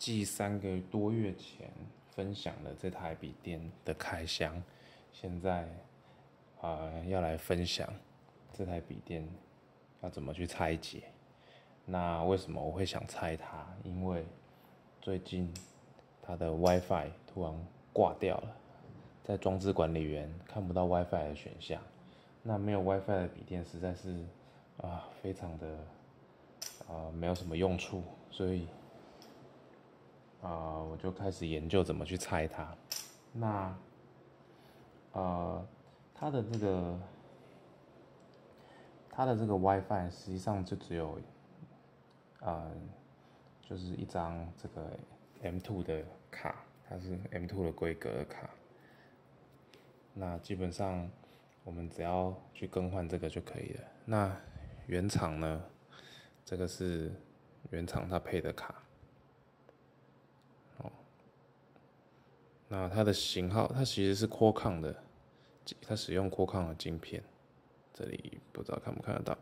继3个多月前分享的这台笔电的开箱，现在要来分享这台笔电要怎么去拆解。那为什么我会想拆它？因为最近它的 WiFi 突然挂掉了，在装置管理员看不到 WiFi 的选项。那没有 WiFi 的笔电实在是非常的没有什么用处，所以我就开始研究怎么去拆它。那它的这个 WiFi 实际上就只有就是一张这个 M2 的卡，它是 M2 的规格的卡。那基本上我们只要去更换这个就可以了。那原厂呢，这个是原厂它配的卡。那它的型号，它其实是 Qualcomm 的，它使用 Qualcomm 的晶片。这里不知道看不看得到？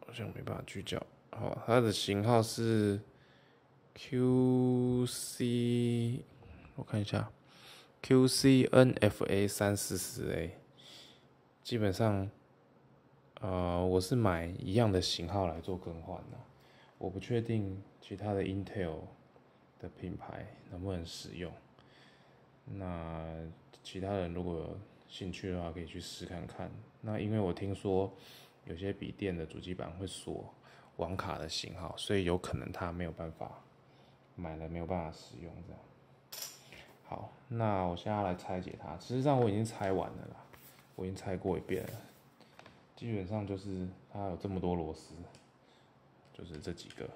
好像没办法聚焦。好，它的型号是 QC， 我看一下 QCNFA 340A。基本上，我是买一样的型号来做更换的。我不确定其他的 Intel 的品牌能不能使用。那其他人如果有兴趣的话，可以去试看看。那因为我听说有些笔电的主机板会锁网卡的型号，所以有可能它没有办法买了没有办法使用这样。好，那我现在要来拆解它。事实上我已经拆完了啦，我已经拆过一遍了。基本上就是它有这么多螺丝，就是这几个。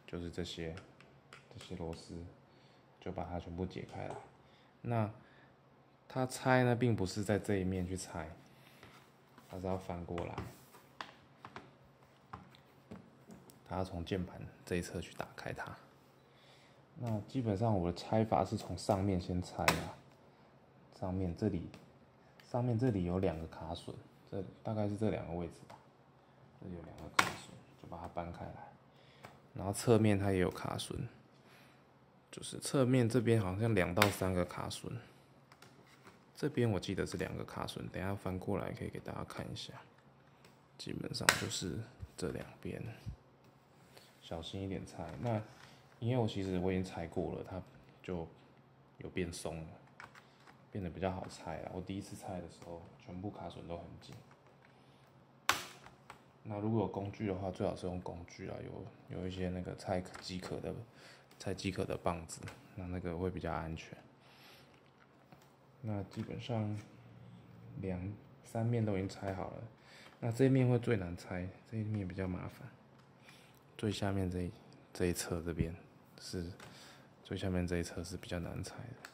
就是这些螺丝，就把它全部解开来。那它拆呢，并不是在这一面去拆，它是要翻过来，它要从键盘这一侧去打开它。那基本上我的拆法是从上面先拆啊，上面这里有2个卡榫，这大概是这2个位置吧，这里有2个卡榫，就把它搬开来。然后侧面它也有卡榫，就是侧面这边好像2到3个卡榫，这边我记得是2个卡榫，等一下翻过来可以给大家看一下。基本上就是这2边，小心一点拆。那因为我其实已经拆过了，它就有变松了，变得比较好拆了。我第一次拆的时候，全部卡榫都很紧。那如果有工具的话，最好是用工具啊，有一些那个拆机壳的棒子，那个会比较安全。那基本上3面都已经拆好了，那这一面会最难拆，这一面比较麻烦。最下面这一侧这边是最下面这一侧是比较难拆的。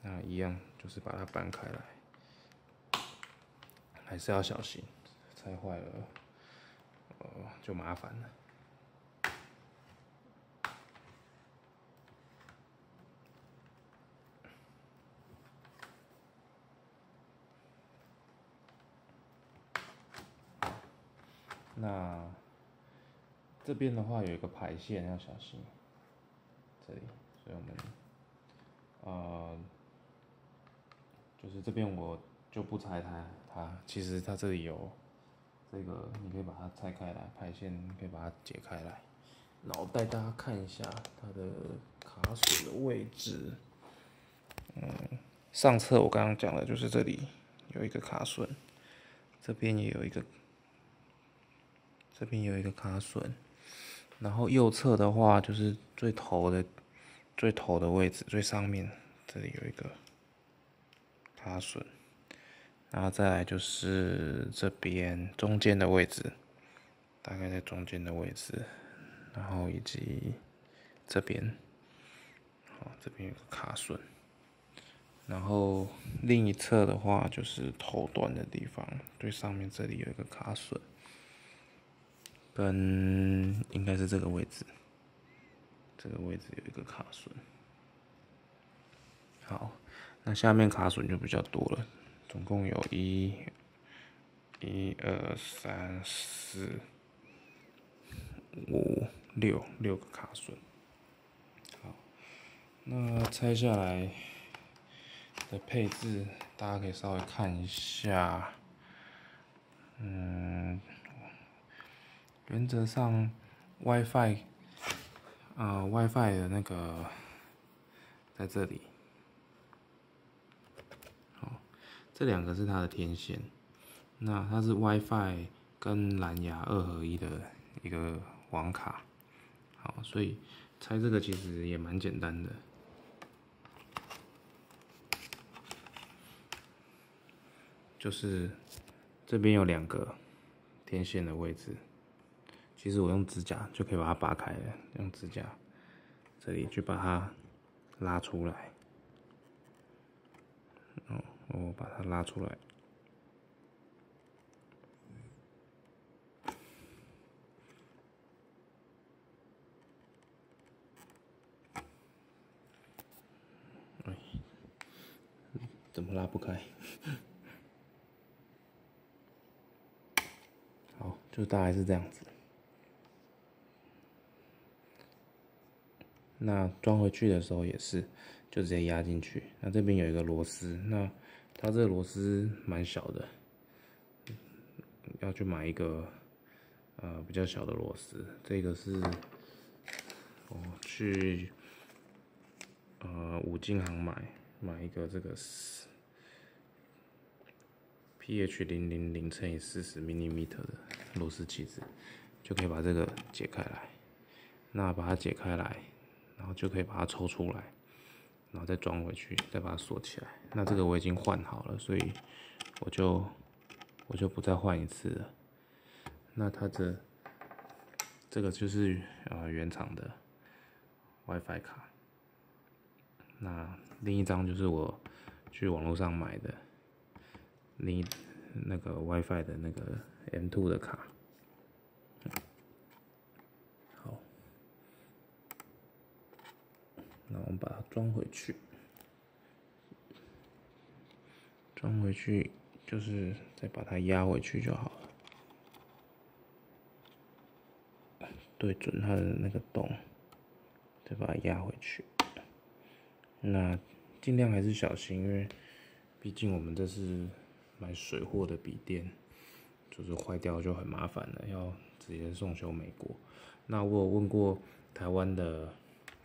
那一样就是把它搬开来。还是要小心，拆坏了，就麻烦了。那这边的话有一个排线要小心，这里，所以我们就是这边我就不拆它，其实它这里有这个，你可以把它拆开来，排线可以把它解开来。然后带大家看一下它的卡榫的位置。上侧我刚刚讲的就是这里有一个卡榫，这边也有一个卡榫。然后右侧的话就是最头的位置，最上面这里有一个卡榫。然后再来就是这边中间的位置，大概在中间的位置，然后以及这边，这边有个卡榫。然后另一侧的话就是头端的地方，最上面这里有一个卡榫，跟应该是这个位置，这个位置有一个卡榫。好，那下面卡榫就比较多了，总共有1、1、2、3、4、5、6个卡榫。好，那拆下来的配置，大家可以稍微看一下。原则上 WiFi 的那个在这里。好，这两个是它的天线。那它是 WiFi 跟蓝牙2合1的一个网卡。好，所以拆这个其实也蛮简单的。就是这边有2个天线的位置，其实我用指甲就可以把它拔开了，用指甲这里去把它拉出来。我把它拉出来。怎么拉不开？好，就大概是这样子。那装回去的时候也是，就直接压进去。那这边有一个螺丝，那它这个螺丝蛮小的，要去买一个比较小的螺丝。这个是我去五金行买一个这个PH000×40mm 的螺丝起子，就可以把这个解开来。那把它解开来，然后就可以把它抽出来，然后再装回去，再把它锁起来。那这个我已经换好了，所以我就不再换一次了。那它这个就是原厂的 WiFi 卡。那另一张就是我去网络上买的那个 WiFi 的那个 M2 的卡。好，那我们把它装回去。装回去就是再把它压回去就好了，对准它的那个洞，再把它压回去。那尽量还是小心，因为毕竟我们这是买水货的笔电，就是坏掉就很麻烦了，要直接送修美国。那我有问过台湾的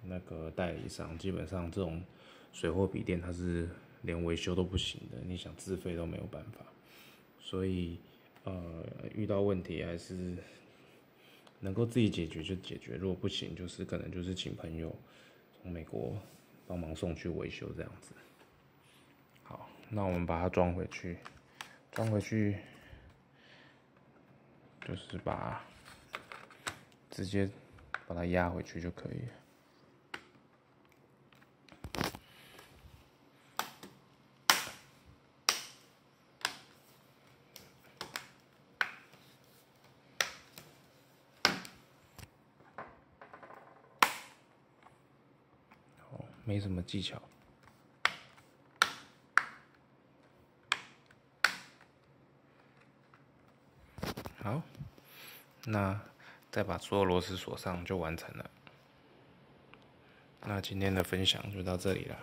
那个代理商，基本上这种水货笔电它是连维修都不行的，你想自费都没有办法。所以遇到问题还是能够自己解决就解决，如果不行，就是可能就是请朋友从美国帮忙送去维修这样子。好，那我们把它装回去，就是直接把它压回去就可以了。没什么技巧。好，那再把所有螺丝锁上就完成了。那今天的分享就到这里了。